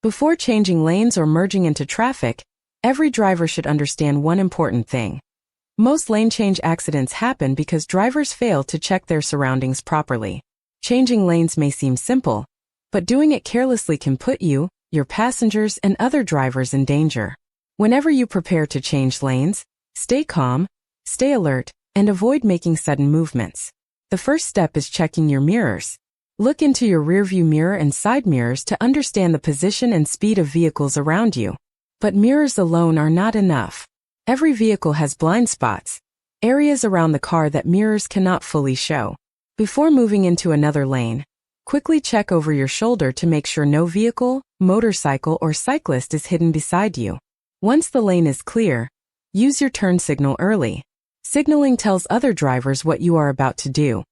Before changing lanes or merging into traffic, every driver should understand one important thing. Most lane change accidents happen because drivers fail to check their surroundings properly. Changing lanes may seem simple, but doing it carelessly can put you, your passengers, and other drivers in danger. Whenever you prepare to change lanes, stay calm, stay alert, and avoid making sudden movements. The first step is checking your mirrors. Look into your rearview mirror and side mirrors to understand the position and speed of vehicles around you. But mirrors alone are not enough. Every vehicle has blind spots, areas around the car that mirrors cannot fully show. Before moving into another lane, quickly check over your shoulder to make sure no vehicle, motorcycle, or cyclist is hidden beside you. Once the lane is clear, use your turn signal early. Signaling tells other drivers what you are about to do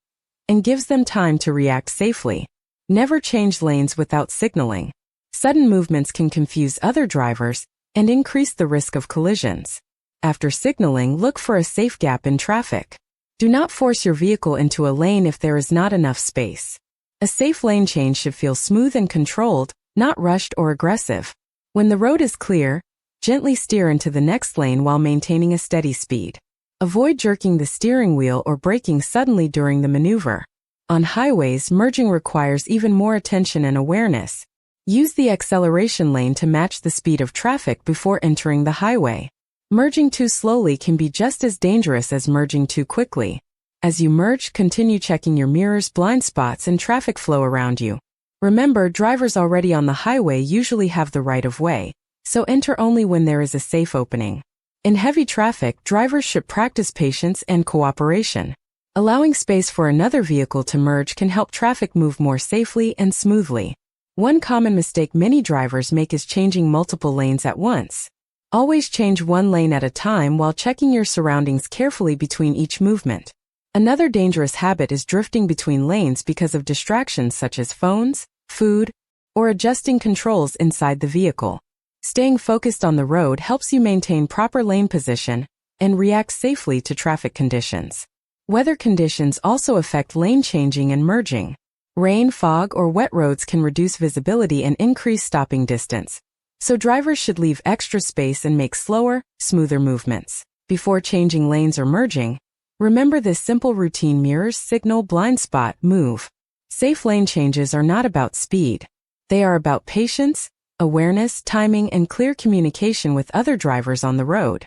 and gives them time to react safely. Never change lanes without signaling. Sudden movements can confuse other drivers and increase the risk of collisions. After signaling, look for a safe gap in traffic. Do not force your vehicle into a lane if there is not enough space. A safe lane change should feel smooth and controlled, not rushed or aggressive. When the road is clear, gently steer into the next lane while maintaining a steady speed. Avoid jerking the steering wheel or braking suddenly during the maneuver. On highways, merging requires even more attention and awareness. Use the acceleration lane to match the speed of traffic before entering the highway. Merging too slowly can be just as dangerous as merging too quickly. As you merge, continue checking your mirrors, blind spots, and traffic flow around you. Remember, drivers already on the highway usually have the right of way, so enter only when there is a safe opening. In heavy traffic, drivers should practice patience and cooperation. Allowing space for another vehicle to merge can help traffic move more safely and smoothly. One common mistake many drivers make is changing multiple lanes at once. Always change one lane at a time while checking your surroundings carefully between each movement. Another dangerous habit is drifting between lanes because of distractions such as phones, food, or adjusting controls inside the vehicle. Staying focused on the road helps you maintain proper lane position and react safely to traffic conditions. Weather conditions also affect lane changing and merging. Rain, fog, or wet roads can reduce visibility and increase stopping distance, so drivers should leave extra space and make slower, smoother movements. Before changing lanes or merging, remember this simple routine: mirrors, signal, blind spot, move. Safe lane changes are not about speed. They are about patience, awareness, timing, and clear communication with other drivers on the road.